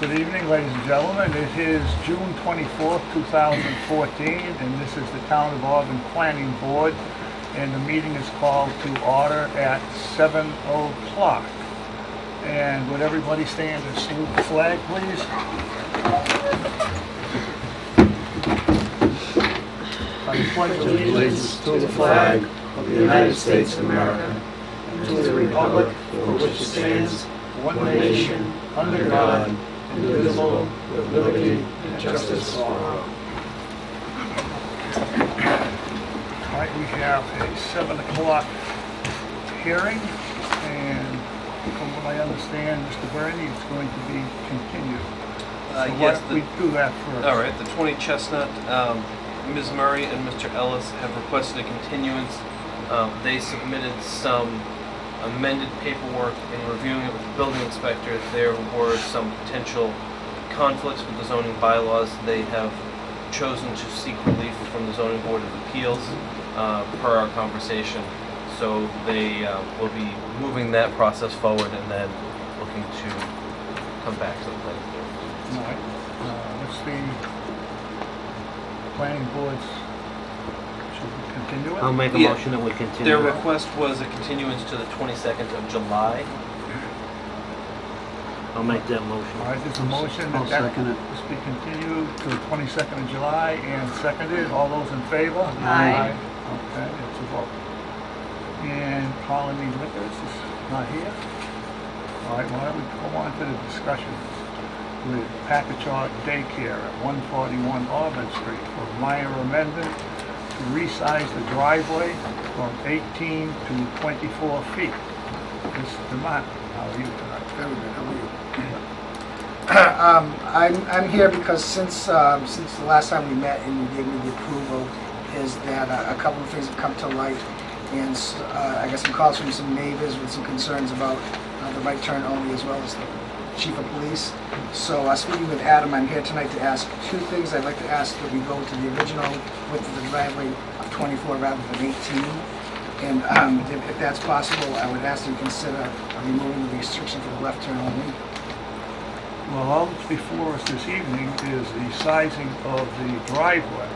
Good evening, ladies and gentlemen. It is June 24th, 2014, and this is the Town of Auburn Planning Board, and the meeting is called to order at 7 o'clock. And would everybody stand and salute the flag, please? I pledge allegiance to the flag of the United States of America and to the republic for which it stands, one nation, under God, indivisible, with liberty and justice for all. All right, we have a 7 o'clock hearing, and from what I understand, Mr. Bernie, it's going to be continued. So why don't we do that first? All right, the 20 Chestnut, Ms. Murray and Mr. Ellis have requested a continuance. They submitted some amended paperwork. In reviewing it with the building inspector, there were some potential conflicts with the zoning bylaws. They have chosen to seek relief from the Zoning Board of Appeals per our conversation. So they will be moving that process forward and then looking to come back to the planning board. All right. What's the planning board's, should we continue it? I'll make a Yeah. motion that we continue. Their request was a continuance to the 22nd of July. I'll make that motion. All right, there's a motion I'll that second it. this be continued to the 22nd of July and seconded. All those in favor? Aye. Okay, it's a vote. And Colony Liquors is not here. All right, why don't we go on to the discussion with Packagug Daycare at 141 Auburn Street for a minor amendment to resize the driveway from 18 to 24 feet. Mr. Martin, how are you tonight? Very good. How are you? I'm here because since the last time we met and you gave me the approval, is that a couple of things have come to light, and I got some calls from some neighbors with some concerns about the right turn only, as well as the chief of police. So speaking with Adam, I'm here tonight to ask two things. I'd like to ask that we go to the original width of the driveway of 24 rather than 18. And if that's possible, I would ask you to consider removing the restriction for the left turn only. Well, all that's before us this evening is the sizing of the driveway.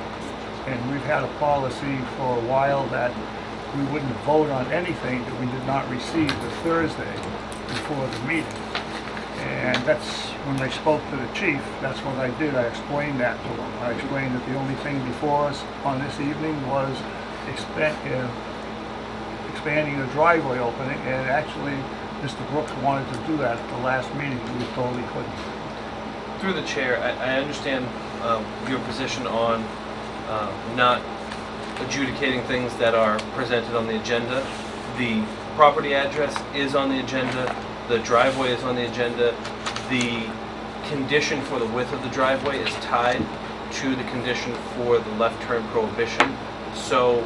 And we've had a policy for a while that we wouldn't vote on anything that we did not receive the Thursday before the meeting. And that's, when I spoke to the chief, that's what I did. I explained that to him. I explained that the only thing before us on this evening was expanding the driveway opening, and actually Mr. Brooks wanted to do that at the last meeting. We told he couldn't. Through the chair, I understand your position on not adjudicating things that are presented on the agenda. The property address is on the agenda. The driveway is on the agenda. The condition for the width of the driveway is tied to the condition for the left turn prohibition. So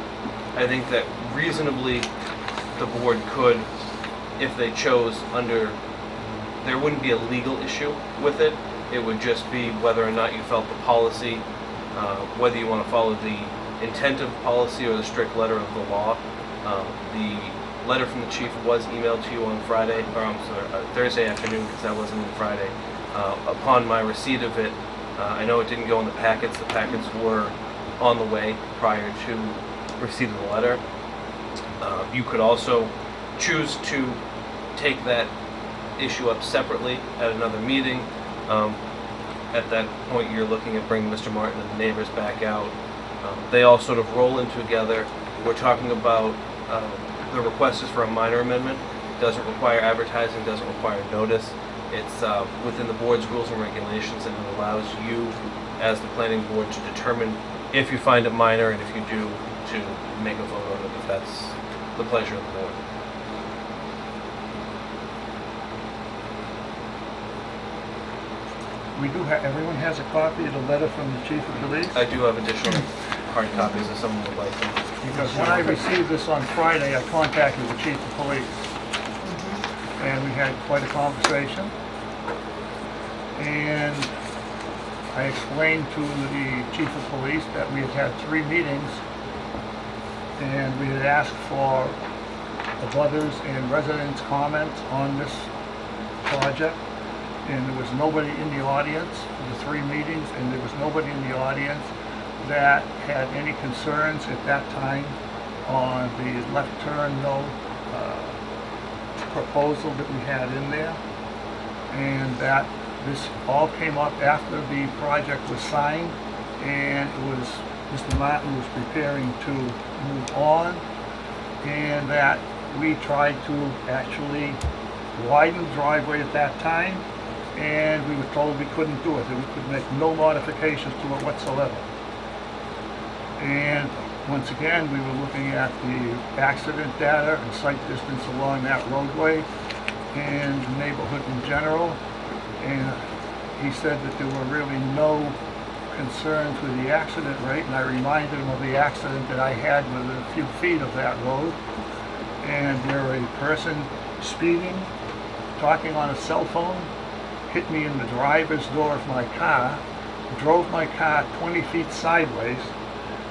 I think that reasonably the board could, if they chose, there wouldn't be a legal issue with it. It would just be whether or not you felt the policy, whether you want to follow the intent of policy or the strict letter of the law. The letter from the chief was emailed to you on Friday, or I'm sorry, Thursday afternoon, because that wasn't in Friday. Upon my receipt of it, I know it didn't go in the packets. The packets were on the way prior to receipt of the letter. You could also choose to take that issue up separately at another meeting. At that point, you're looking at bringing Mr. Martin and the neighbors back out. They all sort of roll in together. We're talking about the request is for a minor amendment. It doesn't require advertising, doesn't require notice. It's within the board's rules and regulations, and it allows you, as the planning board, to determine if you find it minor, and if you do, to make a vote on it, if that's the pleasure of the board. We do have, everyone has a copy of the letter from the chief of police? I do have additional hard copies if someone would like them. Because when I received this on Friday, I contacted the chief of police. And we had quite a conversation. And I explained to the chief of police that we had had 3 meetings, and we had asked for abutters and residents' comments on this project. and there was nobody in the audience, the 3 meetings, and there was nobody in the audience that had any concerns at that time on the left turn no proposal that we had in there, and that this all came up after the project was signed, and it was Mr. Martin was preparing to move on, and that we tried to actually widen the driveway at that time, and we were told we couldn't do it, that we could make no modifications to it whatsoever. And once again, we were looking at the accident data and sight distance along that roadway and the neighborhood in general, and he said that there were really no concerns with the accident rate, and I reminded him of the accident that I had within a few feet of that road, and where a person speeding, talking on a cell phone, hit me in the driver's door of my car, drove my car 20 feet sideways.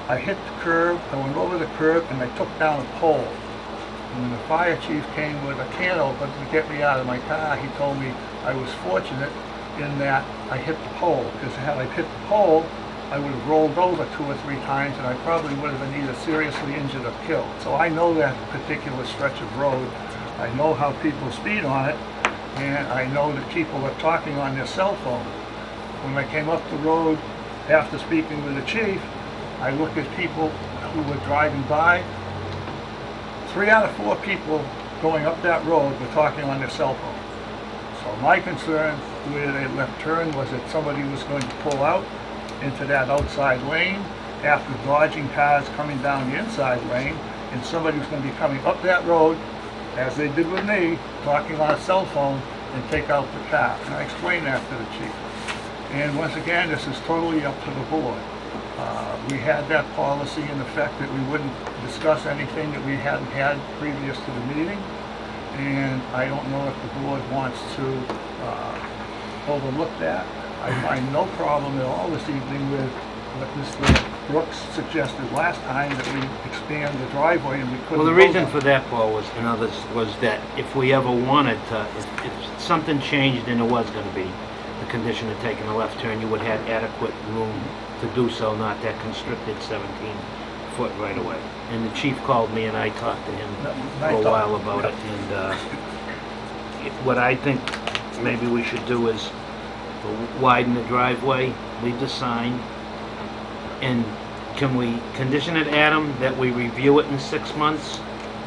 I hit the curb, I went over the curb, and I took down a pole. And when the fire chief came with a can opener to get me out of my car, he told me I was fortunate in that I hit the pole, because had I hit the pole, I would have rolled over 2 or 3 times, and I probably would have been either seriously injured or killed. So I know that particular stretch of road. I know how people speed on it, and I know that people are talking on their cell phone. When I came up the road after speaking with the chief, I looked at people who were driving by. 3 out of 4 people going up that road were talking on their cell phone. So my concern with a left turn was that somebody was going to pull out into that outside lane after dodging cars coming down the inside lane, and somebody was going to be coming up that road, as they did with me, talking on a cell phone, and take out the car. And I explained that to the chief. And once again, this is totally up to the board. We had that policy in effect that we wouldn't discuss anything that we hadn't had previous to the meeting, and I don't know if the board wants to overlook that. I find no problem at all this evening with what Mr. Brooks suggested last time, that we expand the driveway, and we couldn't. Well, the vote reason on for that, Paul, was, and others, was that if we ever wanted to, if something changed and it was going to be the condition of taking a left turn, you would have adequate room to do so, not that constricted 17-foot right away. And the chief called me and I talked to him for a while about it, and what I think maybe we should do is widen the driveway, leave the sign, and can we condition it, Adam, that we review it in 6 months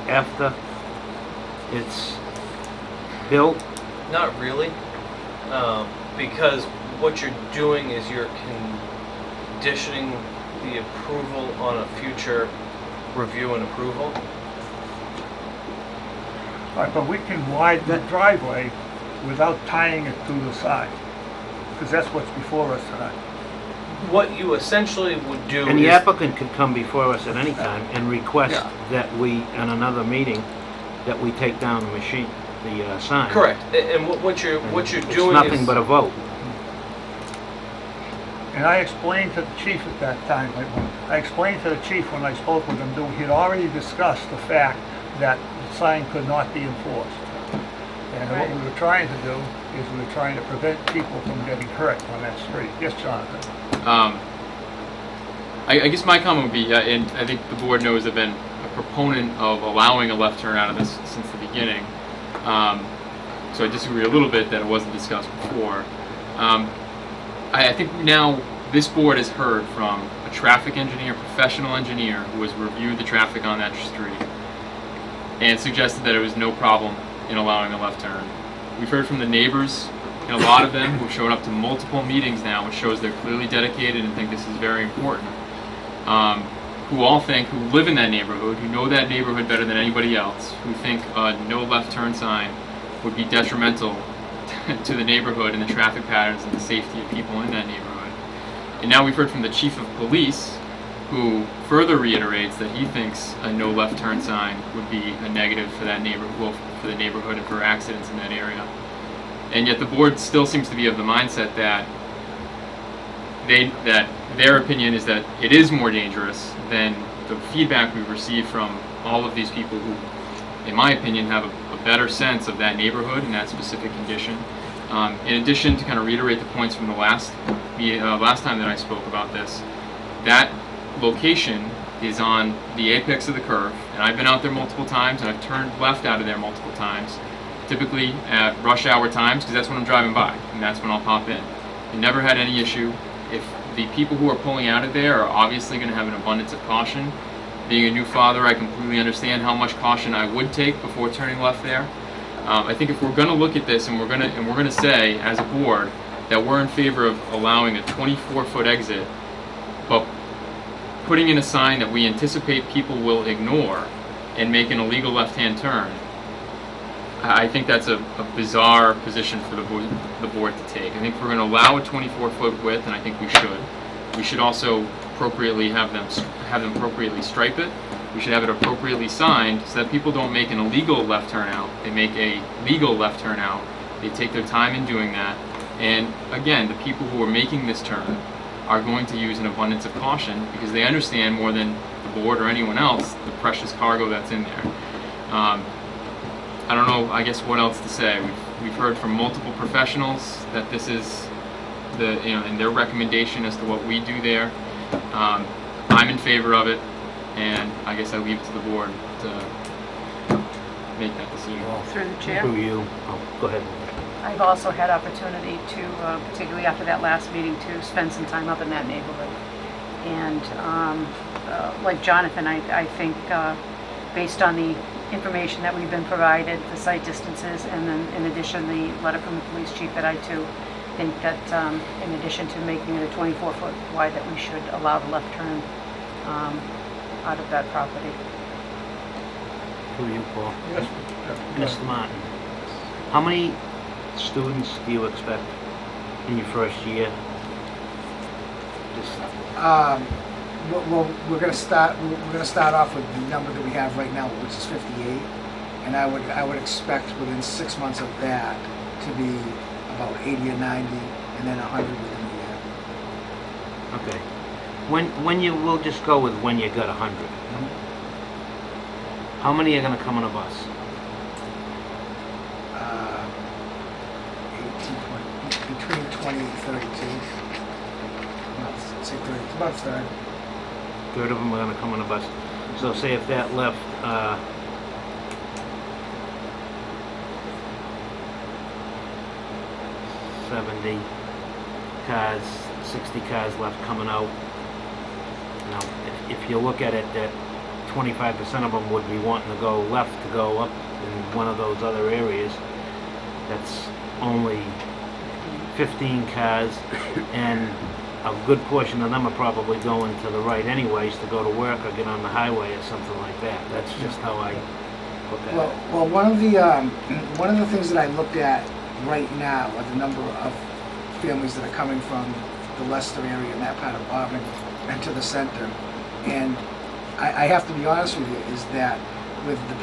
after it's built? Not really, because what you're doing is you're conditioning the approval on a future review and approval. All right, but we can widen the driveway without tying it to the side, because that's what's before us tonight. What you essentially would do And the is... applicant could come before us at any time and request that we, in another meeting, that we take down the machine, the sign. Correct. And what you're doing It's nothing is... but a vote. And I explained to the chief at that time, I explained to the chief when I spoke with him, he'd already discussed the fact that the sign could not be enforced. And what we were trying to do is we were trying to prevent people from getting hurt on that street. Yes, Jonathan? I guess my comment would be, and I think the board knows I've been a proponent of allowing a left turn out of this since the beginning. So I disagree a little bit that it wasn't discussed before. I think now this board has heard from a traffic engineer, professional engineer, who has reviewed the traffic on that street and suggested that it was no problem in allowing a left turn. We've heard from the neighbors, and a lot of them who've shown up to multiple meetings now, which shows they're clearly dedicated and think this is very important, who all think, who live in that neighborhood, who know that neighborhood better than anybody else, who think a no left turn sign would be detrimental to the neighborhood and the traffic patterns and the safety of people in that neighborhood. And now we've heard from the chief of police, who further reiterates that he thinks a no left turn sign would be a negative for that neighborhood, well, for the neighborhood and for accidents in that area. And yet the board still seems to be of the mindset that their opinion is that it is more dangerous than the feedback we've received from all of these people who, in my opinion, have a better sense of that neighborhood and that specific condition, In addition, to kind of reiterate the points from the last time that I spoke about this, that location is on the apex of the curve, and I've been out there multiple times, and I've turned left out of there multiple times, typically at rush hour times, because that's when I'm driving by, and that's when I'll pop in. I never had any issue. If the people who are pulling out of there are obviously going to have an abundance of caution, being a new father, I completely understand how much caution I would take before turning left there. I think if we're going to look at this and we're going to say as a board that we're in favor of allowing a 24-foot exit, but putting in a sign that we anticipate people will ignore and make an illegal left-hand turn, I think that's a bizarre position for the board to take. I think we're going to allow a 24-foot width, and I think we should. We should also appropriately have them appropriately stripe it. We should have it appropriately signed so that people don't make an illegal left turn out. They make a legal left turn out. They take their time in doing that. And again, the people who are making this turn are going to use an abundance of caution because they understand more than the board or anyone else the precious cargo that's in there. I don't know, I guess what else to say. We've heard from multiple professionals that this is and their recommendation as to what we do there. I'm in favor of it, and I guess I leave it to the board to make that decision. Through the chair. Through you. Oh, go ahead. I've also had opportunity to, particularly after that last meeting, to spend some time up in that neighborhood. And like Jonathan, I think based on the information that we've been provided, the site distances, and then in addition the letter from the police chief, that I too think that in addition to making it a 24-foot wide, that we should allow the left turn out of that property. Through you, Paul. Yes. Mr. Martin, how many students do you expect in your first year? Just Well, we're gonna start off with the number that we have right now, which is 58, and I would expect within 6 months of that to be about 80 or 90, and then 100 within a year. okay. We'll just go with when you got 100. How many are gonna come on a bus? 18, between 20 and 32. Let's say 30. It's about a third. Third of them are gonna come on a bus. So say if that left 70 cars, 60 cars left coming out. Now, if you look at it, that 25% of them would be wanting to go left to go up in one of those other areas. That's only 15 cars, and a good portion of them are probably going to the right anyways to go to work or get on the highway or something like that. That's just how I look at it. Well, one of the things that I looked at right now are the number of families that are coming from the Leicester area and that part of Auburn and to the center. And I have to be honest with you, is that with the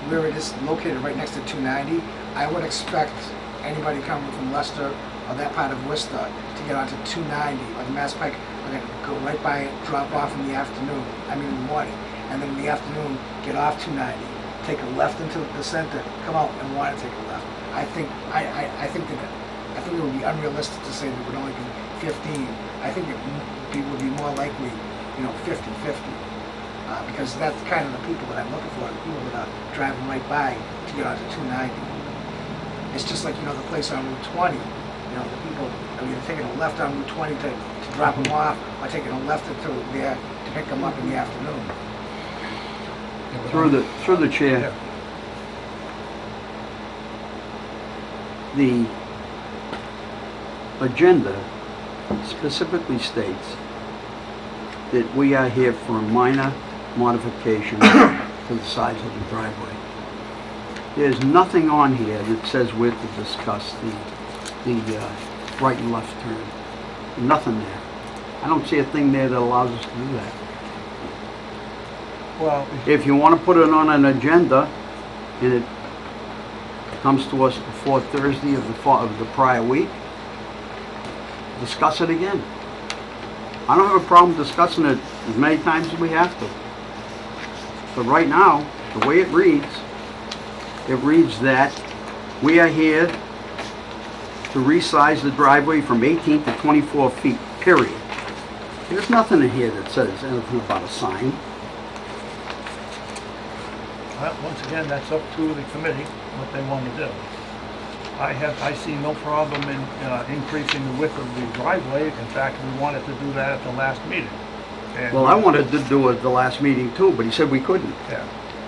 where it is located right next to 290, I would expect anybody coming from Leicester or that part of Worcester to get onto 290 or the Mass Pike are going to go right by it, drop off in the afternoon, in the morning, and then in the afternoon get off 290, take a left into the center, come out and want to take a left. I think it would be unrealistic to say there would only be 15. I think it would be more likely, 50-50. Because that's kind of the people that I'm looking for, the people that are driving right by to get onto 290. It's just like, the place on Route 20, the people are either taking a left on Route 20 to drop them off, or taking a left into there to pick them up in the afternoon. Through the chair, the agenda specifically states that we are here for a minor modification to the size of the driveway. There's nothing on here that says we're to discuss the right and left turn. Nothing there. I don't see a thing there that allows us to do that. Well, If you want to put it on an agenda and it comes to us before Thursday of the prior week, discuss it again. I don't have a problem discussing it as many times as we have to. But right now, the way it reads that we are here to resize the driveway from 18 to 24 feet, period. There's nothing in here that says anything about a sign. Well, once again, that's up to the committee, what they want to do. I see no problem in increasing the width of the driveway. In fact, we wanted to do that at the last meeting. And- Well, I wanted to do it the last meeting too, but he said we couldn't. Yeah.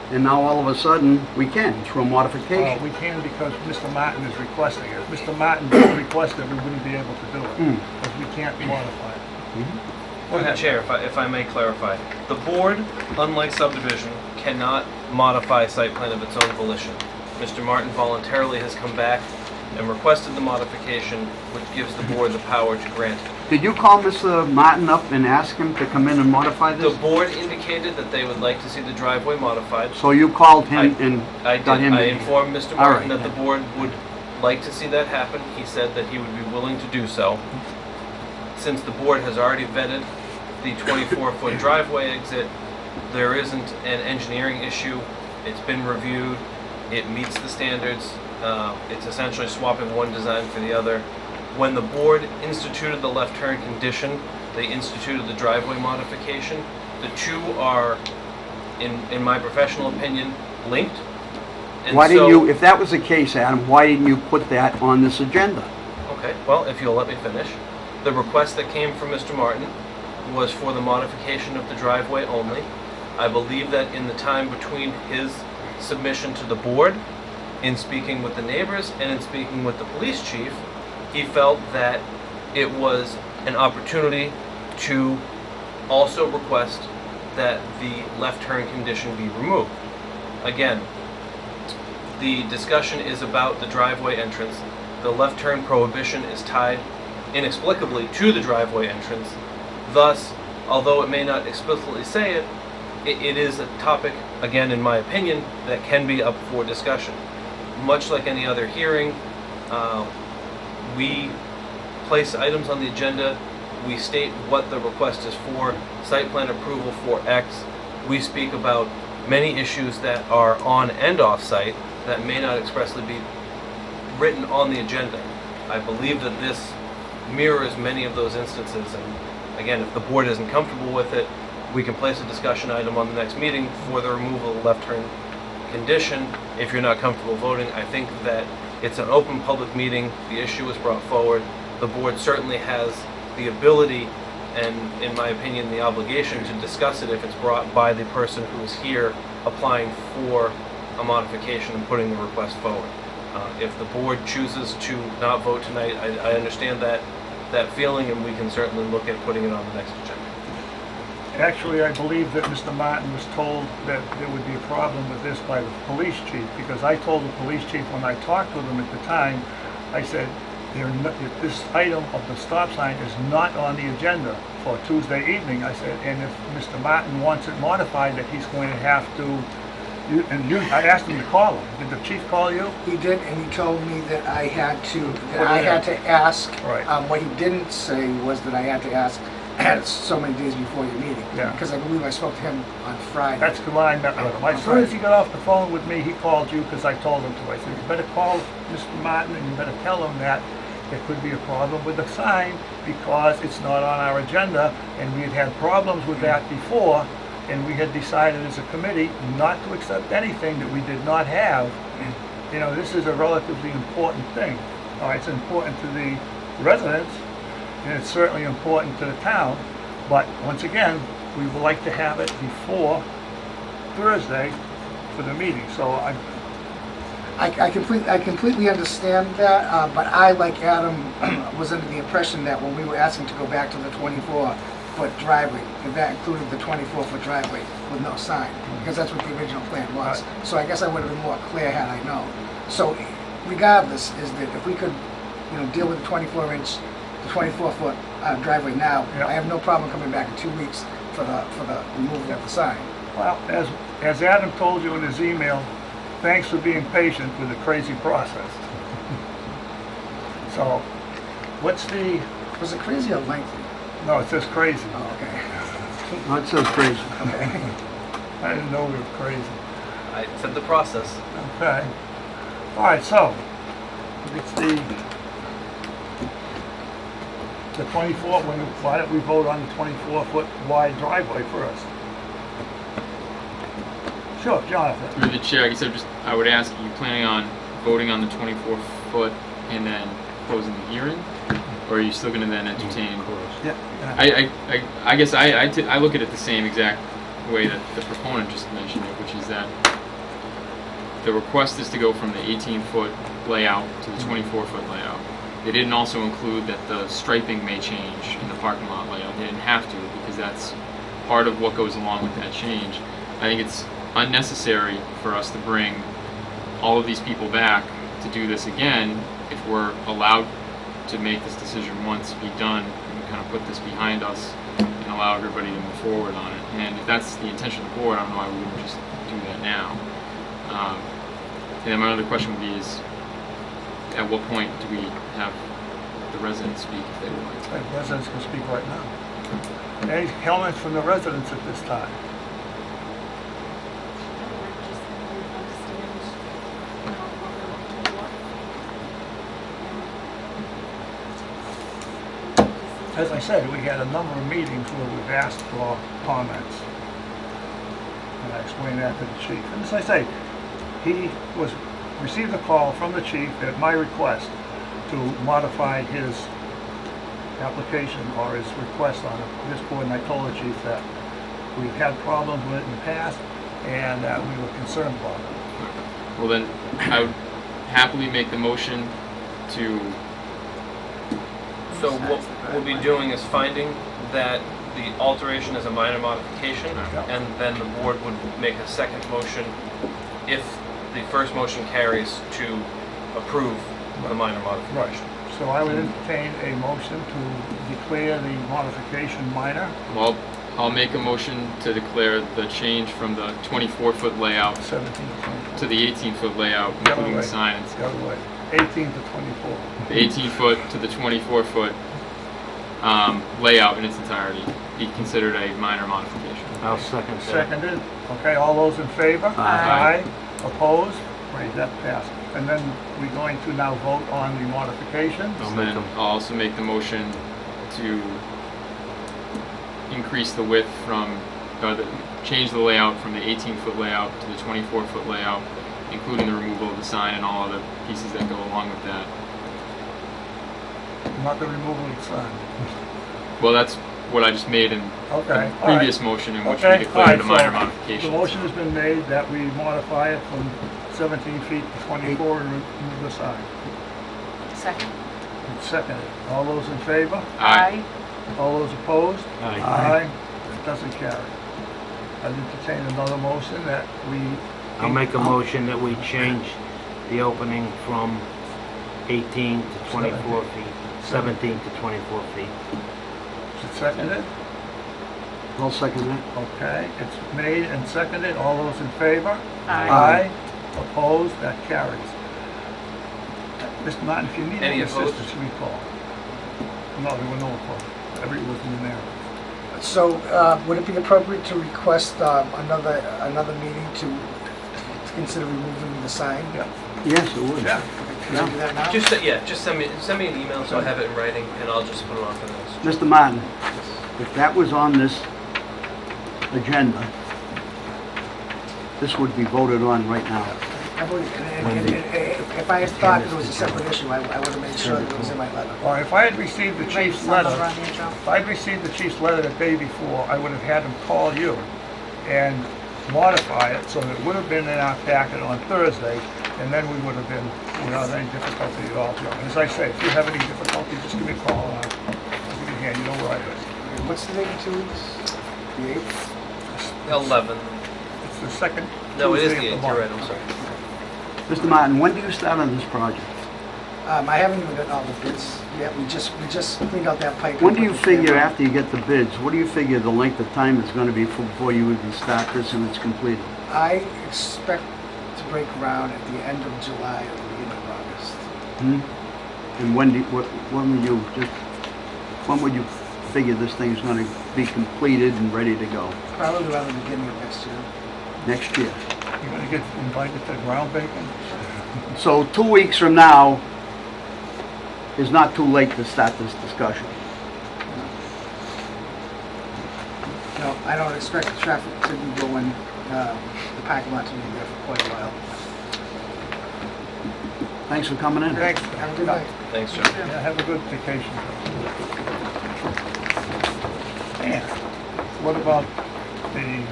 And now all of a sudden, we can through a Well, modification. we can because Mr. Martin is requesting it. If Mr. Martin didn't request it, we wouldn't be able to do it, because we can't modify it. Through the chair, if I may clarify, the board, unlike subdivision, cannot modify a site plan of its own volition. Mr. Martin voluntarily has come back and requested the modification, which gives the board the power to grant it. Did you call Mr. Martin up and ask him to come in and modify The this? board indicated that they would like to see the driveway modified. So you called him and I got did. him I in? informed Mr. All Martin right, that the board would like to see that happen. He said that he would be willing to do so. Since the board has already vetted the 24-foot driveway exit, there isn't an engineering issue. It's been reviewed. It meets the standards. It's essentially swapping one design for the other. When the board instituted the left turn condition, they instituted the driveway modification. The two are, in my professional opinion, linked. And Why didn't so- you, if that was the case, Adam, why didn't you put that on this agenda? Okay, well, if you'll let me finish. The request that came from Mr. Martin was for the modification of the driveway only. I believe that in the time between his submission to the board, in speaking with the neighbors and in speaking with the police chief, he felt that it was an opportunity to also request that the left turn condition be removed. Again, the discussion is about the driveway entrance. The left turn prohibition is tied inexplicably to the driveway entrance. Thus, although it may not explicitly say it, it is a topic, again, in my opinion, that can be up for discussion. Much like any other hearing, we place items on the agenda, we state what the request is for, site plan approval for X. We speak about many issues that are on and off site that may not expressly be written on the agenda. I believe that this mirrors many of those instances, and again, if the board isn't comfortable with it, we can place a discussion item on the next meeting for the removal of the left turn condition. If you're not comfortable voting, I think that it's an open public meeting, the issue was brought forward, the board certainly has the ability and, in my opinion, the obligation to discuss it if it's brought by the person who is here applying for a modification and putting the request forward. If the board chooses to not vote tonight, I understand that feeling, and we can certainly look at putting it on the next agenda. Actually, I believe that Mr. Martin was told that there would be a problem with this by the police chief, because I told the police chief when I talked with him at the time, I said, if this item of the stop sign is not on the agenda for Tuesday evening, I said, and if Mr. Martin wants it modified, that he's going to have to, I asked him to call him. Did the chief call you? He did, and he told me that I had to ask. Right. What he didn't say was that I had to ask so many days before your meeting. Yeah. Because I believe I spoke to him on Friday. That's the line I met with him. As soon as he got off the phone with me, he called you because I told him to. I said, you better call Mr. Martin and you better tell him that there could be a problem with the sign because it's not on our agenda, and we had had problems with that before, and we had decided as a committee not to accept anything that we did not have. You know, this is a relatively important thing. All right, it's important to the residents, and it's certainly important to the town, but once again, we would like to have it before Thursday for the meeting. So I completely understand that, but I, like Adam, was under the impression that when we were asking to go back to the 24-foot driveway, that included the 24-foot driveway with no sign, because that's what the original plan was. So I guess I would have been more clear had I known. So regardless, is that if we could, deal with the 24-foot driveway now, Yeah. I have no problem coming back in 2 weeks for the removal of the sign. well, as Adam told you in his email, thanks for being patient with the crazy process. So, what's the, Was it crazy or lengthy? no, it says crazy. Oh, okay. Oh, it says crazy. I didn't know we were crazy. I said the process. Okay. All right, so, it's the the 24, why don't we vote on the 24-foot wide driveway first? Sure, Jonathan. Through the chair, I guess I would ask, are you planning on voting on the 24-foot and then closing the hearing? Or are you still gonna then entertain? Yeah. I guess I look at it the same exact way that the proponent just mentioned it, which is that the request is to go from the 18-foot layout to the 24-foot layout. They didn't also include that the striping may change in the parking lot layout. They didn't have to, because that's part of what goes along with that change. I think it's unnecessary for us to bring all of these people back to do this again if we're allowed to make this decision once, be done, and kind of put this behind us and allow everybody to move forward on it. And if that's the intention of the board, I don't know why we wouldn't just do that now. And then my other question would be is, at what point do we have the residents speak if they would like to? The residents can speak right now. Any comments from the residents at this time? As I said, we had a number of meetings where we've asked for comments. And I explained that to the chief. And as I say, he received a call from the chief at my request to modify his application or his request on this board, and I told the chief that we've had problems with it in the past and that we were concerned about it. Well then, I would happily make the motion to, So what we'll be doing is finding that the alteration is a minor modification, Yeah. and then the board would make a second motion if the first motion carries to approve the minor modification. So I would entertain a motion to declare the modification minor, well, I'll make a motion to declare the change from the 24-foot layout 17 to 24. to the 18-foot layout, The other including the way. signs. The other way, 18 to 24. The 18-foot to the 24-foot layout in its entirety be considered a minor modification. I'll second that. Seconded. Okay, all those in favor? Aye. Opposed? Great, that passed. And then we're going to now vote on the modification. I'll And make then them. I'll also make the motion to increase the width from, change the layout from the 18-foot layout to the 24-foot layout, including the removal of the sign and all other pieces that go along with that. Not the removal of the sign. Well, that's what I just made in Okay, the all right. previous motion in which Okay, we all declared right, a minor so modification. The motion has been made that we modify it from 17 feet to 24 and remove the sign. Second. It's seconded. All those in favor? Aye. All those opposed? Aye. Aye. It doesn't carry. I'd entertain another motion that we... I'll make a motion that we change the opening from 18 to 24 feet, 17 to 24 feet. Is it seconded? I'll second that. Okay, it's made and seconded. All those in favor? Aye. Opposed? That carries. Mr. Martin, if you need any Any opposed? assistance, recall. No, there were no opposed. Everyone was unanimous. So, would it be appropriate to request another meeting to consider removing the sign? Yeah. Yes, it would. Yeah. Can we do that now? Just send me an email so I have it in writing, and I'll just put it on for those. Mr. Martin, if that was on this agenda, this would be voted on right now. If I had thought it was a separate issue, I would have made sure that it was in my letter. Or if I had received the Write chief's some letter, over on the intro. if I'd received the chief's letter the day before, I would have had him call you and modify it so that it would have been in our packet on Thursday, and then we would have been without any difficulty at all. As I say, if you have any difficulty, just give me a call and I'll give you a hand. You know where I am. What's the date in 2 weeks? The 8th? 11. It's the second No, it is Tuesday the of 8th. the You're month. right. I'm sorry. Mr. Martin, when do you start on this project? I haven't even gotten all the bids yet. We just cleaned out that pipe. When do you figure, after you get the bids, what do you figure the length of time is going to be before you even start this and it's completed? I expect to break ground at the end of July or the beginning of August. And when would you figure this thing's going to be completed and ready to go? Probably around the beginning of next year. Next year. You're going to get invited to groundbreaking? So 2 weeks from now is not too late to start this discussion. I don't expect the traffic to be going, the parking lot to be there for quite a while. Thanks for coming in. Thanks. Have a good night. Thanks, Joe. Yeah, have a good vacation. And what about the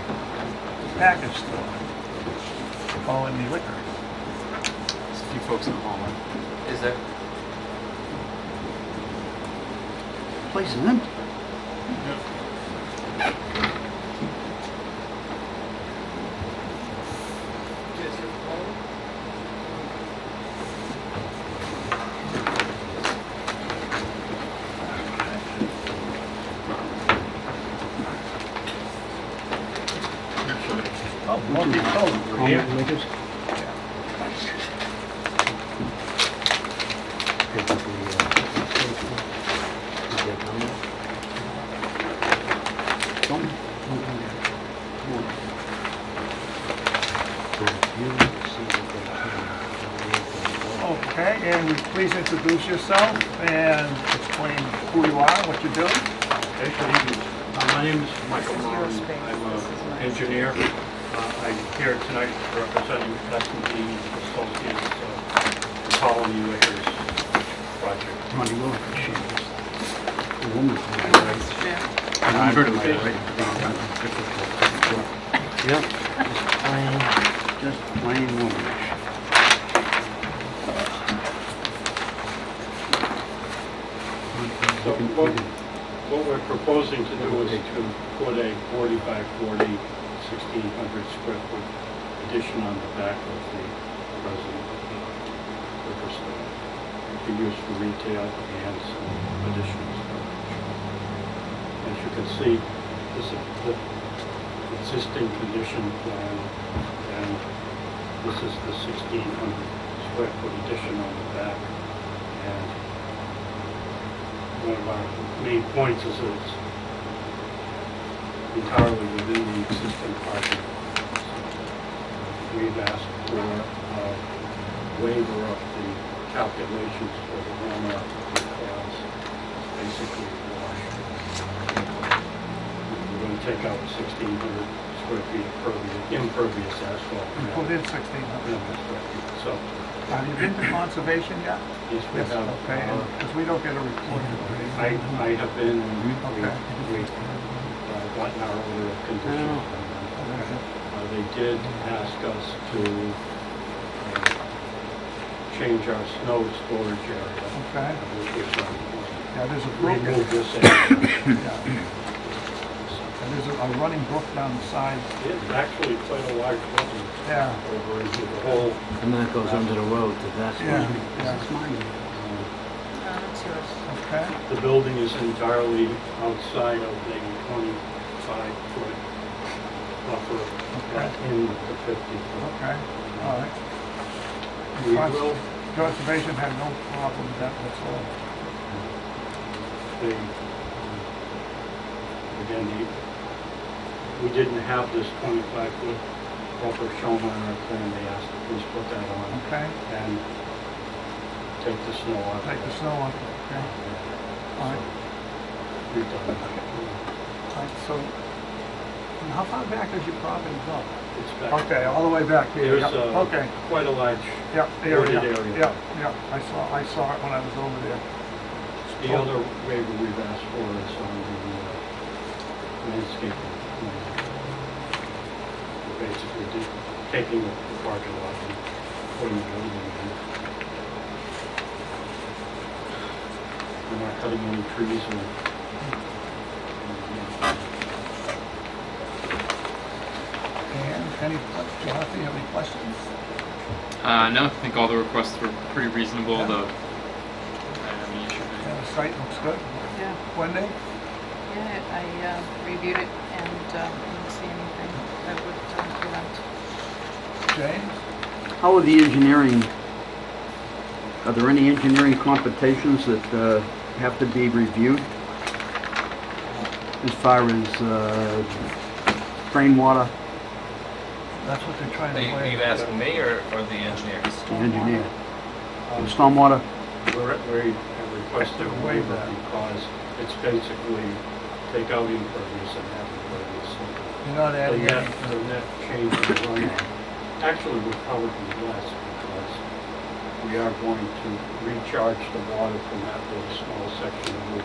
package store? Calling me liquor. There's a few folks in the hallway. Is there? Place is empty. Oh, multi-code. Common liquors? Don't. Okay, and will you please introduce yourself and explain who you are, what you do? Okay, good evening. My name is Michael Moran. I'm an engineer. I'm here tonight representing S&P Associates Colony Liquors project. Money will. The woman's I heard it later. Yep. Just plain womanish. So what we're proposing to do is to put a 4540, 1,600 square foot addition on the back of the present liquor store. It can be used for retail and some additional storage. As you can see, this is the existing condition plan, and this is the 1,600 square foot addition on the back. And one of our main points is that it's entirely within the existing parking. We've asked for a waiver of the calculations for the runoff because basically wash. We're going to take out 1,600 square feet of impervious asphalt. You put in 1,600. square feet. So, Have you been to conservation yet? yes, we Yes, have. okay, because we don't get a report. I have been, and Okay. we've gotten our order of conditions from them. They did ask us to change our snow storage area. Okay, Which we've done. yeah, there's a brook, Remove this area. yeah. And there's a running brook down the side. It's actually quite a large building Yeah, over into the whole. And then it goes under the road to that. yeah, This yeah, is mine. That's yours. okay, The building is entirely outside of the 25-foot buffer, Okay. in the 50-foot. okay, all right. We will, Conservation had no problem with that whatsoever. they, again, we didn't have this 25-foot buffer shown on our plan. They asked to please put that on Okay, and take the snow off. take the snow off, okay, all right. We've done that. All right, so, and how far back does your property go? It's back. Okay, all the way back here, There's yeah, okay, quite a large, yeah, wooded area, area. yeah, yeah, I saw it when I was over there. the other waiver we've asked for is on the landscaping. We're basically just taking the parking lot and putting the building in. We're not cutting any trees or. And any, Jonathan, you have any questions? No, I think all the requests were pretty reasonable. I don't have any issue with Yeah, the site looks good. Yeah, Wendy? yeah, I reviewed it and didn't see anything that would prevent. James? How are the engineering, are there any engineering computations that have to be reviewed? As far as rainwater, That's what they're trying Are to you, play. are you asking me or the engineers? the engineer? Stormwater? We have requested a waiver because it's basically take out impervious and have impervious. You're not The adding net, any. the net change in the runoff actually would probably be less because we are going to recharge the water from that little small section of roof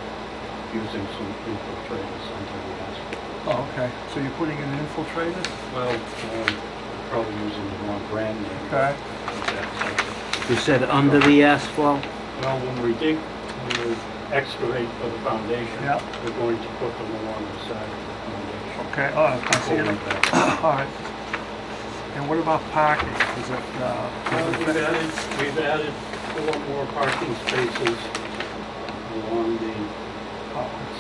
using some infiltrators under the asphalt. Oh, okay. So you're putting in infiltrators? Well, probably using the wrong brand name. Okay. You said under the asphalt? Well, when we excavate for the foundation, Yeah. we're going to put them along the side of the foundation. Okay, oh, I see it. Like that. All right. And what about parking? Is it, We've added 4 more parking spaces along the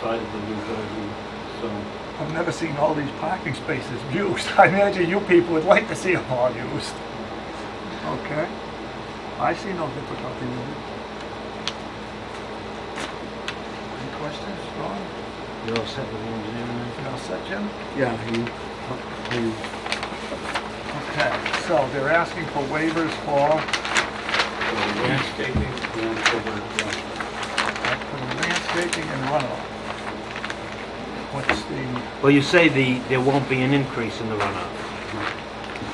side of the new building, so. I've never seen all these parking spaces used. I imagine you people would like to see them all used. Okay. I see no difficulty with it. Any questions, Ron? You're all set with the engineering? You all set, Jim? Yeah, you, Okay, so they're asking for waivers for Landscaping and for the landscaping and runoff. What's the, Well, you say there won't be an increase in the runoff.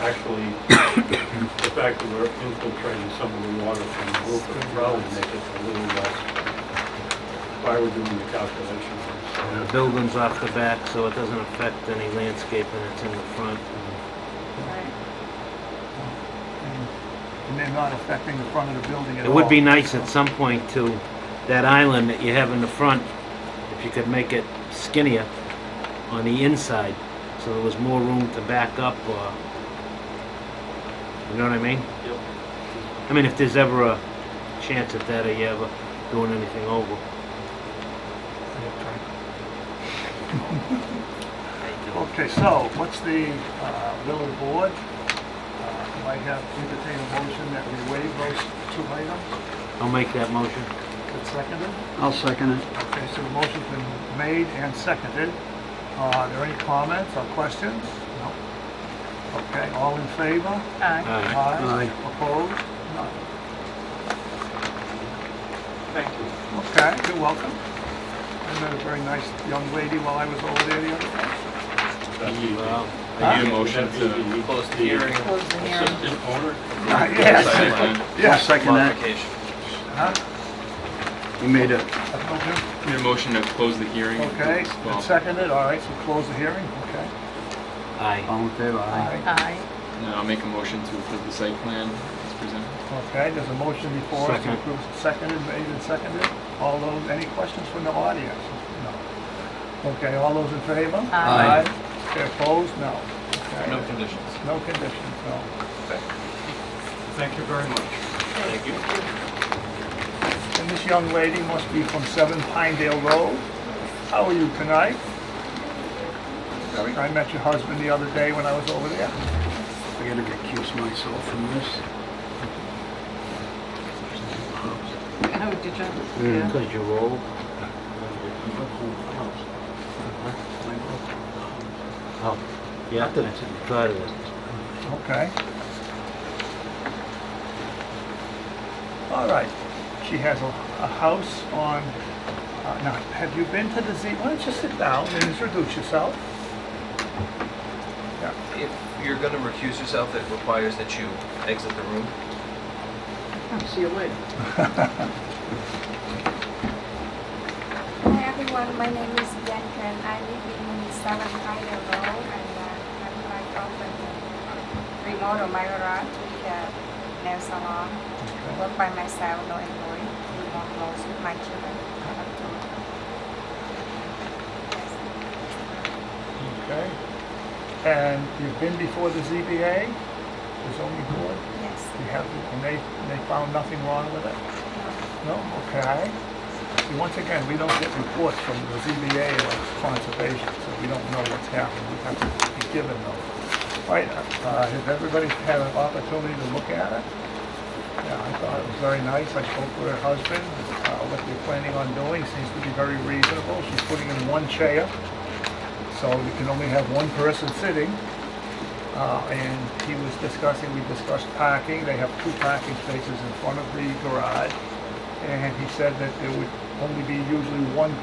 actually, the fact that we're infiltrating some of the water from the roof would probably make it a little less, if I were doing the calculations. And the building's off the back, so it doesn't affect any landscaping that's in the front. and they're not affecting the front of the building at all? It would be nice at some point to, that island that you have in the front, if you could make it skinnier on the inside, so there was more room to back up, or, you know what I mean? Yep. I mean, if there's ever a chance at that, or you ever doing anything over. Okay, so what's the will of the board? Do I have entertain a motion that we waive those 2 items? I'll make that motion. That's seconded? I'll second it. Okay, so the motion's been made and seconded. Are there any comments or questions? No. Okay, all in favor? Aye. Aye. Aye. Opposed? None. Thank you. Okay, you're welcome. I met a very nice young lady while I was over there the other day. That's easy. Well, I need a motion That'd be to the Close the hearing. Close the hearing. Assistant owner? Yes, site plan yes. Second that. Modification. Huh? You made it. Okay. Need a motion to close the hearing. Okay, Well, it's seconded, all right, so close the hearing, okay. aye. All in favor? Aye. Aye. and I'll make a motion to approve the site plan as presented. Okay, there's a motion before us to Second. approve, seconded, made and seconded. All those, any questions from the audience? No. Okay, all those in favor? Aye. Okay, opposed? No. Okay. No conditions. No conditions, no. Okay. Thank you very much. Thank you. And this young lady must be from 7 Pinedale Road. How are you tonight? I met your husband the other day when I was over there. I gotta recuse myself from this. Oh, did you? Yeah. Because you roll. Oh, yeah, that's part of it. Okay. All right. She has a house on, now, have you been to the Z? Why don't you sit down and introduce yourself? Yeah. If you're going to recuse yourself, it requires that you exit the room. See you later. Hi everyone, my name is Bianca and I live in 7 Pinedale Road and I'm like often remodel my garage with a nail salon. Work by myself, no employee. Live on close with my children. I have two. Okay. And you've been before the ZBA, the zoning board? Yes. You have, and they found nothing wrong with it? No? Okay. See, once again, we don't get reports from the ZBA or conservation, so we don't know what's happening. We have to be given those. Right, has everybody had an opportunity to look at it? Yeah, I thought it was very nice. I spoke with her husband. What they're planning on doing seems to be very reasonable. She's putting in 1 chair, so you can only have 1 person sitting. And we discussed parking. They have 2 parking spaces in front of the garage. And he said that there would only be usually one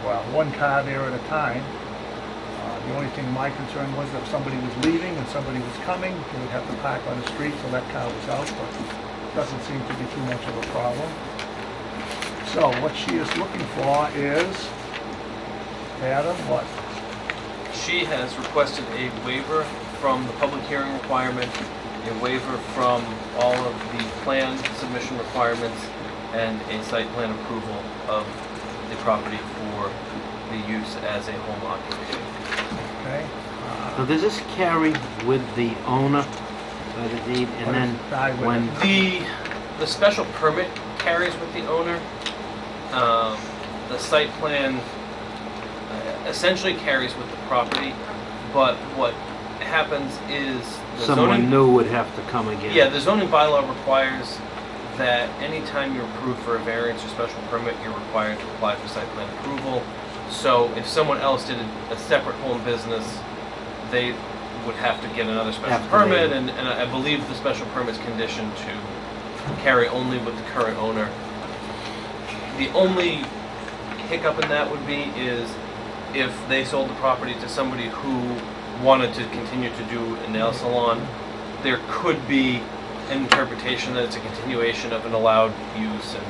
car there at a time. The only thing my concern was if somebody was leaving and somebody was coming, they would have to park on the street, so that car was out, but doesn't seem to be too much of a problem. So what she is looking for is, Adam, what? She has requested a waiver from the public hearing requirement, a waiver from all of the plan submission requirements, and a site plan approval of the property for the use as a home occupation. Okay? Now, does this carry with the owner by the deed, and then when... The special permit carries with the owner. The site plan essentially carries with the property, but what happens is the Someone zoning... new would have to come again? Yeah, the zoning bylaw requires that anytime you're approved for a variance or special permit, you're required to apply for site plan approval. So if someone else did a separate home business, they would have to get another special permit, and I believe the special permit's conditioned to carry only with the current owner. The only hiccup in that would be is if they sold the property to somebody who wanted to continue to do a nail salon, there could be an interpretation that it's a continuation of an allowed use and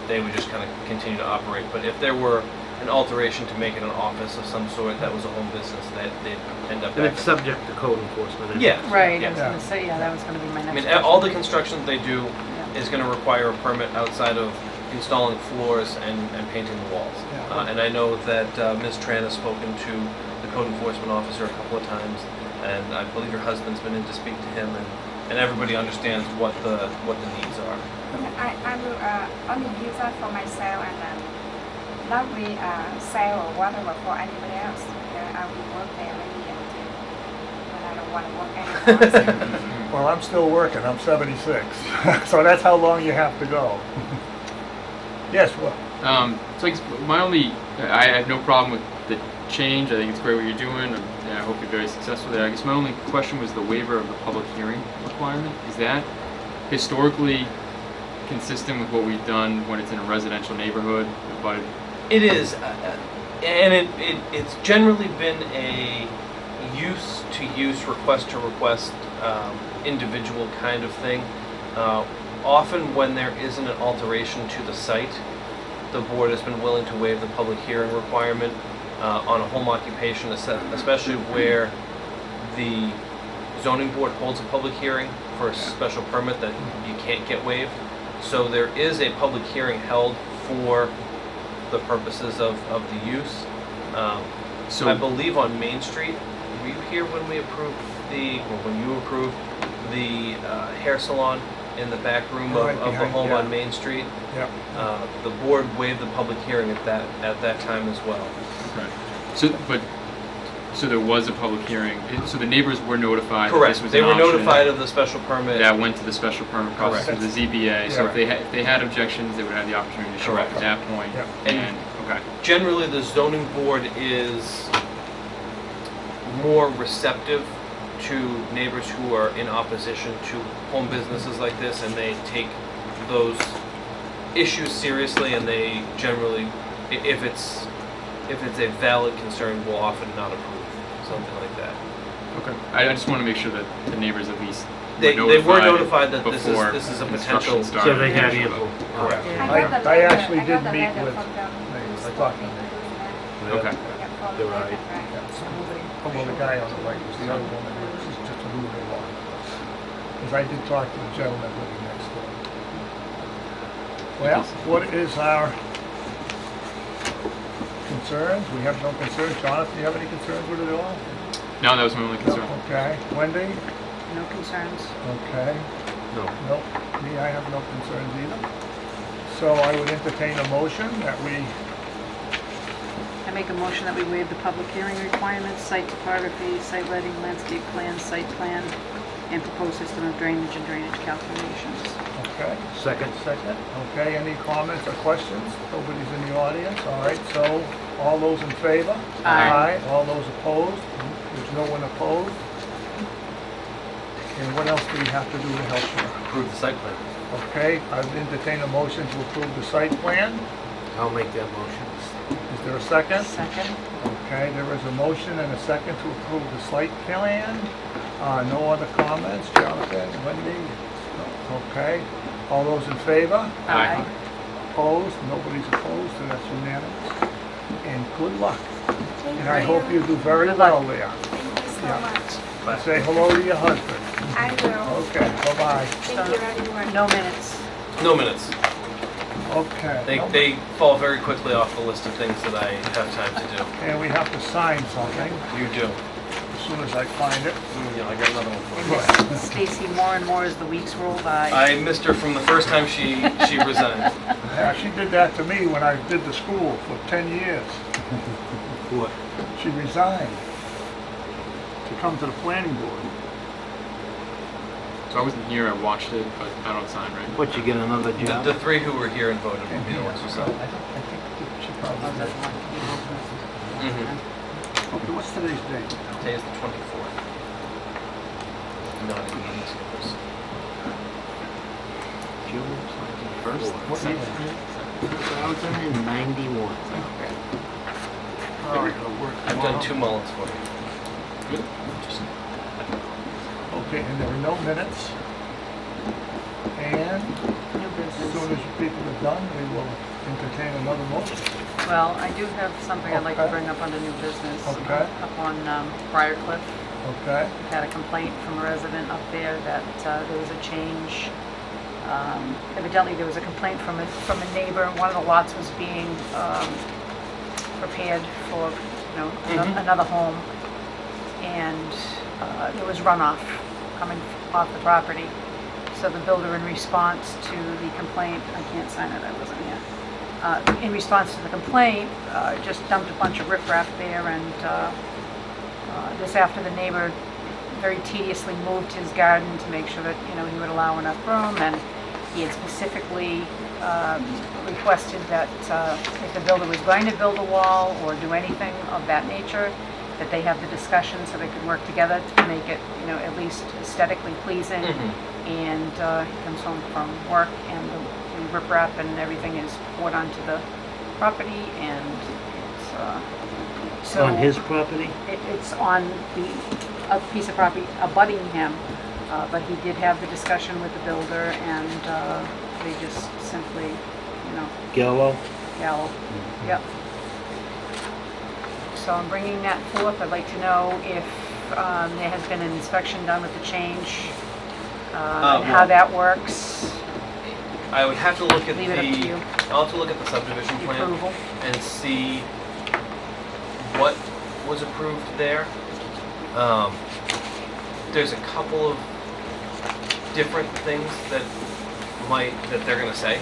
they would just kind of continue to operate. But if there were an alteration to make it an office of some sort that was a home business, that they'd end up... And it's subject to code enforcement? isn't it? Yeah. Right, I Yeah. was gonna say, yeah, that was gonna be my I next mean, question. all the construction that they do Yeah. is going to require a permit outside of installing floors and painting the walls. Yeah. And I know that Ms. Tran has spoken to the code enforcement officer a couple of times, and I believe her husband's been in to speak to him, and everybody understands what the needs are. I will only use that for myself and not really sell or whatever for anybody else. I will work there maybe until when I don't want to work anymore. Well, I'm still working, I'm 76, so that's how long you have to go. Yes, well, So I guess my only, I have no problem with the change. I think it's great what you're doing, and I hope you're very successful there. I guess my only question was the waiver of the public hearing requirement. Is that historically consistent with what we've done when it's in a residential neighborhood? But It is, and it's generally been a use-to-use, request-to-request, individual kind of thing. Often when there isn't an alteration to the site, the board has been willing to waive the public hearing requirement on a home occupation, especially where the zoning board holds a public hearing for a special permit that you can't get waived. So there is a public hearing held for the purposes of the use. so I believe on Main Street, were you here when we approved when you approved the hair salon in the back room Right of the behind, home yeah. on Main Street? yeah. The board waived the public hearing at that time as well. okay. So there was a public hearing. So the neighbors were notified. That Correct. this was They an were option. notified of the special permit. That went to the special permit process Correct. with the ZBA. So Yeah. if they had objections, they would have the opportunity to show up Correct. at that point. Yeah. And okay. Generally, the zoning board is more receptive to neighbors who are in opposition to home businesses like this, and they take those issues seriously, and they generally, if it's a valid concern, will often not approve something like that. Okay. I just want to make sure that the neighbors at least They were notified that this before is a construction potential. started. So they had ample. Correct. I actually did got the meet letter with- from them I who's talked to working them. with them. Okay. Yeah, from They're Nathan, right. right? Well, the guy on the right was the other woman, she's just a little bit long. Because I did talk to the gentleman living next door. Well, what is our concerns? We have no concerns. Jonathan, do you have any concerns with it at all? No, that was my only concern. Okay. Wendy? No concerns. Okay. No. Nope. Me, I have no concerns either. So I would entertain a motion that we, I make a motion that we waive the public hearing requirements, site topography, site lighting, landscape plan, site plan, and proposed system of drainage and drainage calculations. okay? Second. Second. Okay, any comments or questions? Nobody's in the audience, all right, so all those in favor? Aye. All those opposed? There's no one opposed? And what else do we have to do to help you? Approve the site plan. Okay, I would entertain a motion to approve the site plan. I'll make that motion. Is there a second? Second. Okay, there is a motion and a second to approve the site plan. No other comments, Jonathan, Wendy? No. Okay, all those in favor? Aye. Opposed? Nobody's opposed, so that's unanimous. And good luck. And I hope you do very Good luck. well there. Thank you so Yeah. much. Say hello to your husband. I will. Okay, bye-bye. Thank you, everyone. No minutes. No minutes. Okay. They fall very quickly off the list of things that I have time to do. And we have to sign something You do. as soon as I find it. Yeah, I got another one for you. And Miss Stacy more and more as the weeks roll by. I missed her from the first time she resigned. Yeah, she did that to me when I did the school for 10 years. What? She resigned to come to the planning board. So I wasn't here, I watched it, but I don't sign, right? What, you get another job? The three who were here and voted will be the ones who I signed. think she probably did. Mm-hmm. Okay, what's today's date? Today is the 24th. Not in meetings, of course. June 21st? What year? 2091. Oh, I gotta work I've done tomorrow. 2 mullets for you. Good. Just Okay, and there are no minutes. And New as soon business. as you people are done, we will entertain another motion. Well, I do have something I'd like to Okay. bring up under new business. Okay. Up on Briarcliff. Okay? Had a complaint from a resident up there that there was a change. Evidently, there was a complaint from a neighbor. One of the lots was being prepared for, another home, and there was runoff coming off the property. So the builder, in response to the complaint, I can't sign it, I wasn't here. In response to the complaint, just dumped a bunch of riprap there, and this after the neighbor very tediously moved his garden to make sure that, he would allow enough room, and he had specifically requested that if the builder was going to build a wall or do anything of that nature, that they have the discussion so they could work together to make it, at least aesthetically pleasing. And he comes home from work, and the riprap and everything is poured onto the property, and it's so On his property? it's on a piece of property abutting him, but he did have the discussion with the builder, and they just simply, Gallo? Gallo. Yep. So I'm bringing that forth. I'd like to know if there has been an inspection done with the change, and how well- that works, I would have to look at Leave it up to you. I'll have to look at the subdivision the plan approval. and see what was approved there. There's a couple of different things that they're gonna say,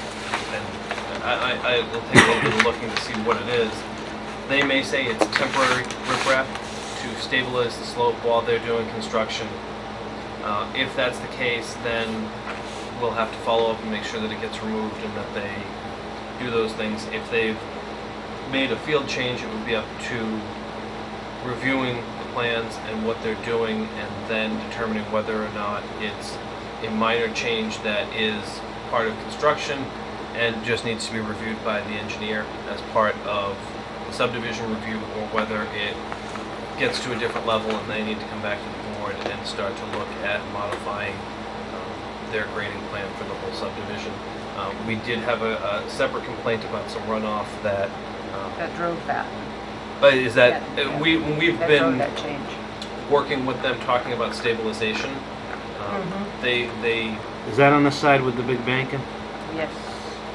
and I will take a little bit of looking to see what it is. They may say it's temporary riprap to stabilize the slope while they're doing construction. If that's the case, then we'll have to follow up and make sure that it gets removed and that they do those things. If they've made a field change, it would be up to reviewing the plans and what they're doing, and then determining whether or not it's a minor change that is part of construction and just needs to be reviewed by the engineer as part of the subdivision review, or whether it gets to a different level and they need to come back to the board and start to look at modifying their grading plan for the whole subdivision. We did have a separate complaint about some runoff that That drove that. is that Yeah. we've That drove been that change. working with them, talking about stabilization. Mhm. They Is that on the side with the big banking Yes.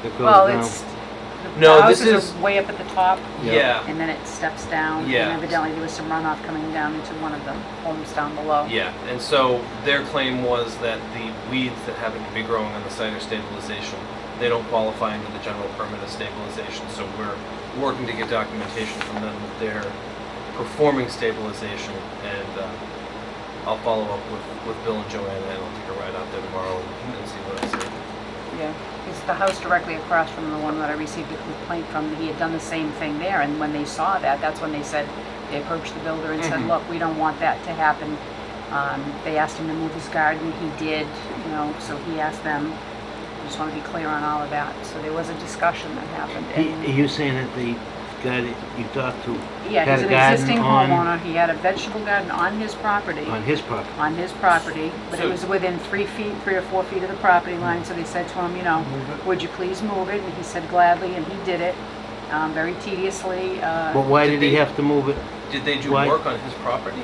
that goes Well, down? it's, No, the this houses is- are way up at the top, yeah. and then it steps down. Yeah. And evidently there was some runoff coming down into one of the homes down below. Yeah, and so their claim was that the weeds that happen to be growing on the site are stabilization. They don't qualify under the general permit as stabilization, so we're working to get documentation from them that they're performing stabilization, and I'll follow up with Bill and Joanna, and I'll take a ride out there tomorrow and see what I see. Yeah, it's the house directly across from the one that I received a complaint from. He had done the same thing there, and when they saw that, that's when they said, they approached the builder and said, Mhm. look, we don't want that to happen. They asked him to move his garden, he did, so he asked them. I just want to be clear on all of that. So there was a discussion that happened. Are you saying that guy that you talked to Yeah, had he's a an garden existing on- homeowner. He had a vegetable garden on his property. on his property? On his property, but it So- was within 3 or 4 feet of the property line, so they said to him, you know, Move it. would you please move it? And he said gladly, and he did it, very tediously. But why Did did he they- have to move it? Did they do Why? work on his property?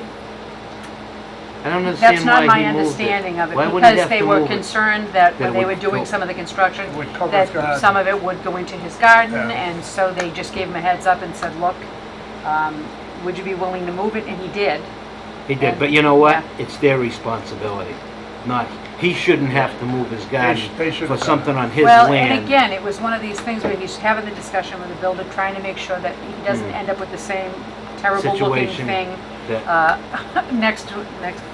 I don't understand That's not why my he moved it. understanding of it, Why would he because have they to were move it? concerned that when That they would were doing go- some of the construction, It would cover that his garden. some of it would go into his garden, Yeah. and so they just gave him a heads up and said, look, would you be willing to move it? And he did. He did, And- but you know what? yeah. It's their responsibility, not, he shouldn't have to move his garden they should for have done something it. on his Well, land. and again, it was one of these things where he's having the discussion with the builder, trying to make sure that he doesn't end up with the same terrible looking Situation thing that- next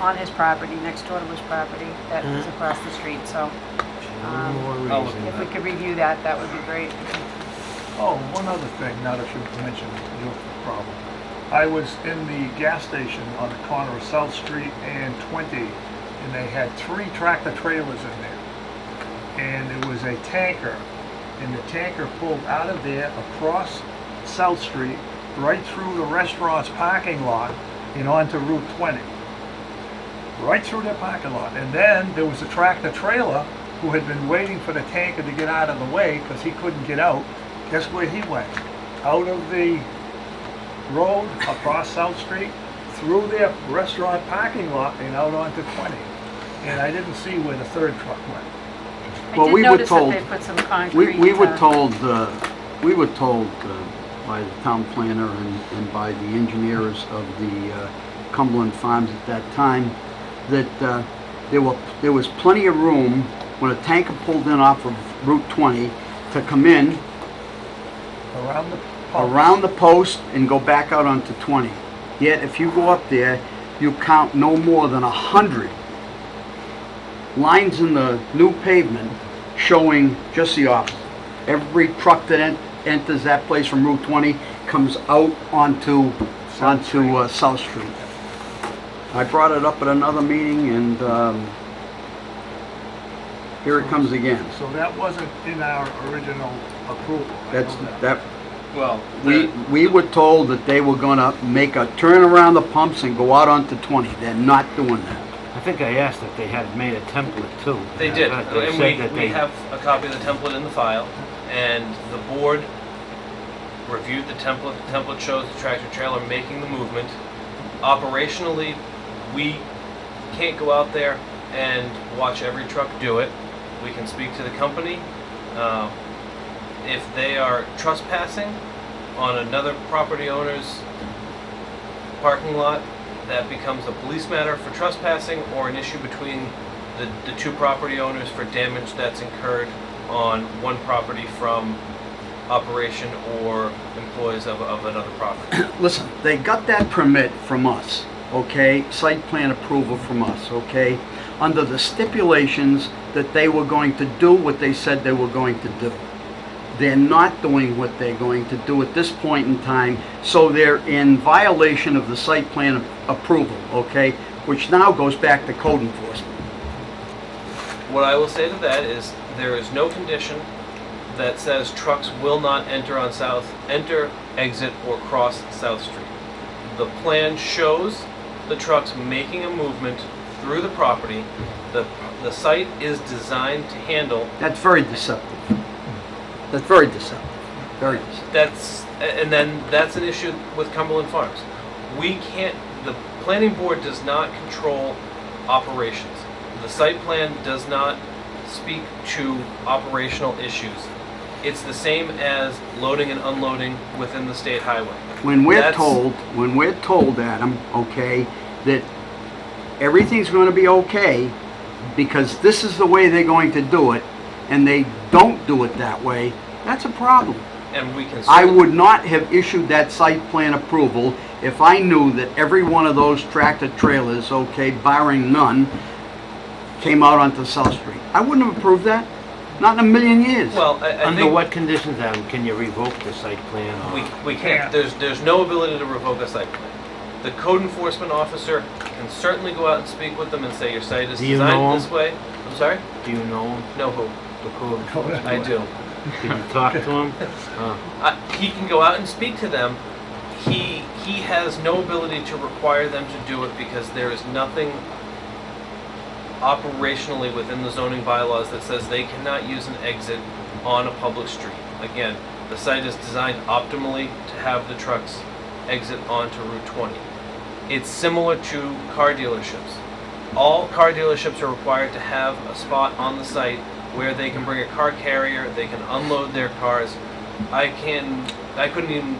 on his property, next door to his property, that was across the street, so One more I'll reason. if we could review that, that would be great. Oh, one other thing, now that you mentioned your problem. I was in the gas station on the corner of South Street and 20, and they had 3 tractor trailers in there. And it was a tanker, and the tanker pulled out of there across South Street, right through the restaurant's parking lot and onto Route 20. Right through their parking lot. And then there was a tractor trailer who had been waiting for the tanker to get out of the way because he couldn't get out. Guess where he went? Out of the road, across South Street, through their restaurant parking lot and out onto 20. And I didn't see where the third truck went. I Well, did we were notice that told- they put some concrete. We were told by the town planner and by the engineers of the Cumberland Farms at that time that there was plenty of room when a tanker pulled in off of Route 20 to come in Around the pumps. around the post and go back out onto 20. Yet if you go up there, you count no more than 100 lines in the new pavement showing just the opposite. Every truck that enters that place from Route 20 comes out onto South Street. I brought it up at another meeting, and here it comes again. So that wasn't in our original approval. I That's know that. Well, We were told that they were gonna make a turn around the pumps and go out onto 20. They're not doing that. I think I asked if they had made a template too. they did, They and said that we they- have a copy of the template in the file, and the board reviewed the template. The template shows the tractor trailer making the movement. Operationally, we can't go out there and watch every truck do it. We can speak to the company. If they are trespassing on another property owner's parking lot, that becomes a police matter for trespassing or an issue between the 2 property owners for damage that's incurred on one property from operation or employees of another property. Listen, they got that permit from us, okay? Site plan approval from us, okay? Under the stipulations that they were going to do what they said they were going to do. They're not doing what they're going to do at this point in time, so they're in violation of the site plan approval, okay? Which now goes back to code enforcement. What I will say to that is there is no condition that says trucks will not enter, exit, or cross South Street. The plan shows the trucks making a movement through the property. The site is designed to handle. That's very deceptive. That's very deceptive. Very deceptive. That's an issue with Cumberland Farms. The planning board does not control operations. The site plan does not speak to operational issues. It's the same as loading and unloading within the state highway. When we're That's- told, Adam, okay, that everything's going to be okay because this is the way they're going to do it, and they don't do it that way, that's a problem. And we can. I would not have issued that site plan approval if I knew that every one of those tractor trailers, okay, barring none, came out onto South Street. I wouldn't have approved that. Not in a million years. Well, I Under think what conditions, Adam, can you revoke the site plan? Or- we can't. There's no ability to revoke a site plan. The code enforcement officer can certainly go out and speak with them and say your site is Do you know designed him? this way. I'm sorry? Do you know No who? the code? Code I do. Did you talk to him? He can go out and speak to them. He has no ability to require them to do it because there is nothing operationally within the zoning bylaws that says they cannot use an exit on a public street. Again, the site is designed optimally to have the trucks exit onto Route 20. It's similar to car dealerships. All car dealerships are required to have a spot on the site where they can bring a car carrier, they can unload their cars. I couldn't even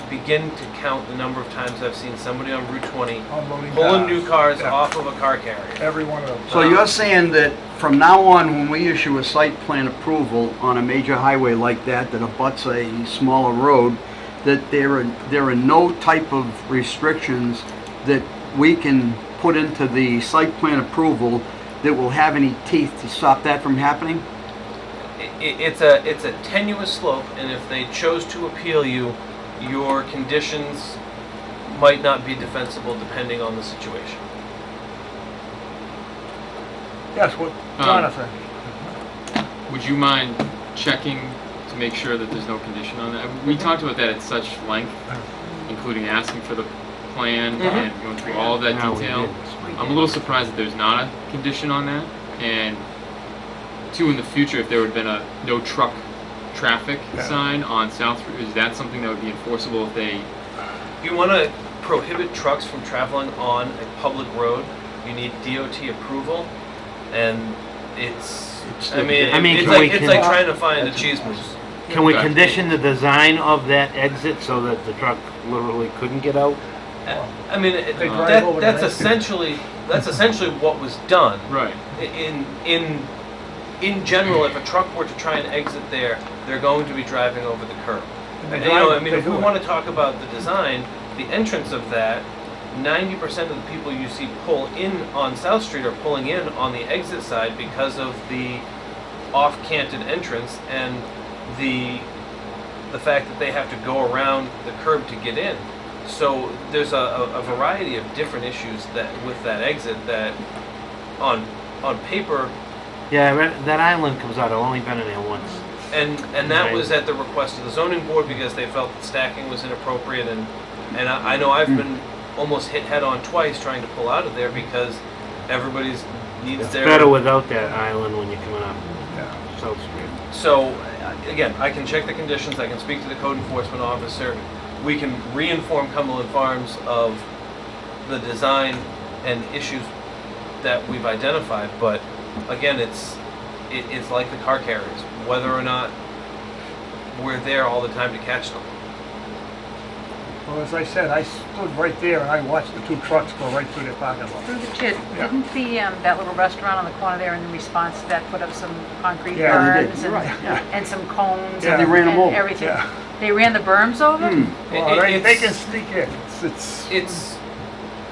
begin to count the number of times I've seen somebody on Route 20 Unloading pulling cars. new cars Yeah. off of a car carrier. Every one of them. So you're saying that from now on, when we issue a site plan approval on a major highway like that abuts a smaller road, that there are no type of restrictions that we can put into the site plan approval that will have any teeth to stop that from happening? It's a tenuous slope, and if they chose to appeal you, your conditions might not be defensible depending on the situation. Yes, what, Jonathan? Would you mind checking to make sure that there's no condition on that? We talked about that at such length, including asking for the plan and going through all of that No, we detail. didn't. I'm a little surprised that there's not a condition on that. And two, in the future, if there would have been a no truck traffic Yeah. sign on South Route, is that something that would be enforceable if they? If you want to prohibit trucks from traveling on a public road, you need DOT approval, and it's I mean, it's can we like trying to find a cheese mousse. Can we Okay. condition the design of that exit so that the truck literally couldn't get out? I mean, They drive over the that's exit. essentially what was done. Right. In general, if a truck were to try and exit there, they're going to be driving over the curb. And they And, you know, drive- I mean, they if we do it. want to talk about the design, the entrance of that, 90% of the people you see pull in on South Street are pulling in on the exit side because of the off-canted entrance and the fact that they have to go around the curb to get in. So there's a variety of different issues that with that exit that on paper, Yeah, that island comes out. I've only been in there once. and that was at the request of the zoning board because they felt that stacking was inappropriate, and I know I've been almost hit head on twice trying to pull out of there because everybody's needs It's their better without that island when you're coming up Yeah. South Street. So again, I can check the conditions, I can speak to the code enforcement officer, we can re-inform Cumberland Farms of the design and issues that we've identified, but again, it's like the car carriers, whether or not we're there all the time to catch them. Well, as I said, I stood right there and I watched the two trucks go right through their parking lot. Through the chair, Yeah. didn't that little restaurant on the corner there in response to that put up some concrete Yeah, they did. berms You're right, yeah. and some cones Yeah. and They ran 'em and over. everything? Yeah. They ran the berms over? Well, they It's- can sneak in. It's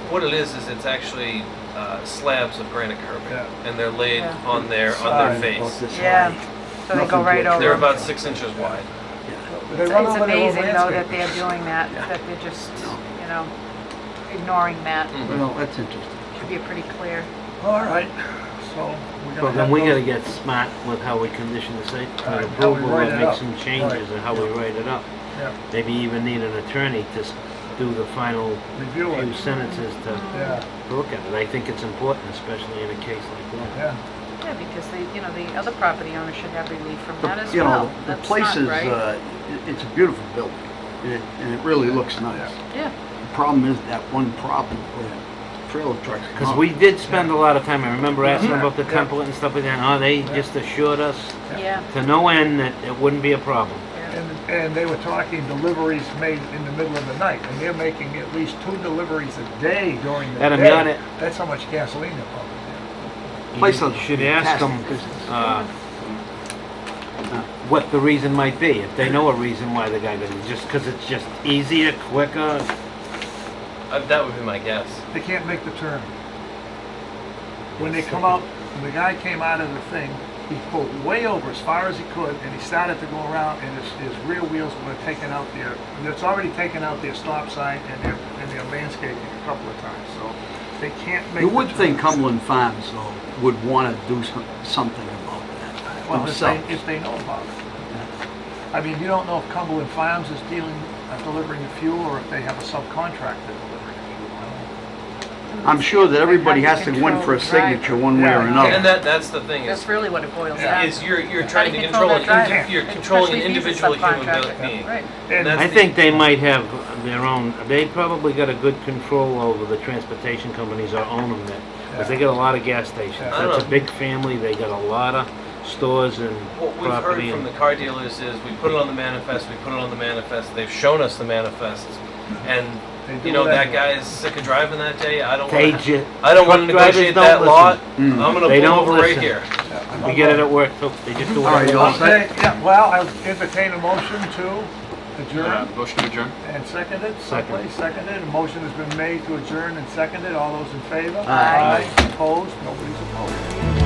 what it is it's actually slabs of granite curbing, Yeah. and they're laid Yeah. on their Side. face. Yeah, so they go Nothing right to- over. They're about 6 inches wide. They It's run over their own amazing though landscape. that they're doing that, that they're just, you know, ignoring that. Well, that's interesting. Should be pretty clear. All right, so we're gonna But then have we those- gotta get smart with how we condition the site plan Right, how we approval write and it make up. some changes Right. and how we write it up. Yeah, Maybe even need an attorney to do the final review few it. sentences Yeah, to look at it. I think it's important, especially in a case like that. yeah. Yeah, because the other property owner should have relief from that as You well. know, the That's place not is, right. it's a beautiful building, and it really looks nice. Yeah, The problem is that one problem where trailer trucks come Because up. we did spend a lot of time, I remember asking Yeah. about the Yeah. template and stuff like that, oh, they just assured us yeah, to no end that it wouldn't be a problem. yeah. And they were talking deliveries made in the middle of the night, and they're making at least 2 deliveries a day during the Adam, day. you oughta- That's how much gasoline they're pumping Place You looks should ask fantastic them business. what the reason might be, if they know a reason why the guy does it, just because it's just easier, quicker. That would be my guess. there. They can't make the turn. When they come out, when the guy came out of the thing, he pulled way over as far as he could, and he started to go around, and his rear wheels were taken out there. And it's already taken out their stop sign and their landscaping a couple of times, so they can't make You the would turn. think Cumberland Farms, though, would want to do something about that Well, if themselves. they know about it. I mean, you don't know if Cumberland Farms is delivering the fuel, or if they have a subcontractor delivering the fuel. I don't know. I'm sure that everybody has to Control win for a the drive. signature one way or Yeah. another. And that's the thing That's is, really what it boils down to. is you're How trying do to you control control that driver? you're controlling an Especially if he's a individual human subcontractor. being. Right. And That's I the- think they might have their own, they probably got a good control over the transportation companies or own them, because they got a lot of gas stations. Yeah. I don't That's a know. big family, they got a lot of stores and What we've heard property. from the and- car dealers is we put it on the manifest, they've shown us the manifest, and They do you know, it that anyway. guy is sick of driving that day, I don't They want ju- I don't want to truck drivers negotiate don't that lot, listen. I'm gonna They pull don't over right listen. here. We get it at work too, they just do All right, it. you all Okay, set? yeah, well, I'll entertain a motion to adjourn. Motion to adjourn? And seconded, Second. someplace seconded, a motion has been made to adjourn and seconded, all those in favor? Aye. Opposed, nobody's opposed.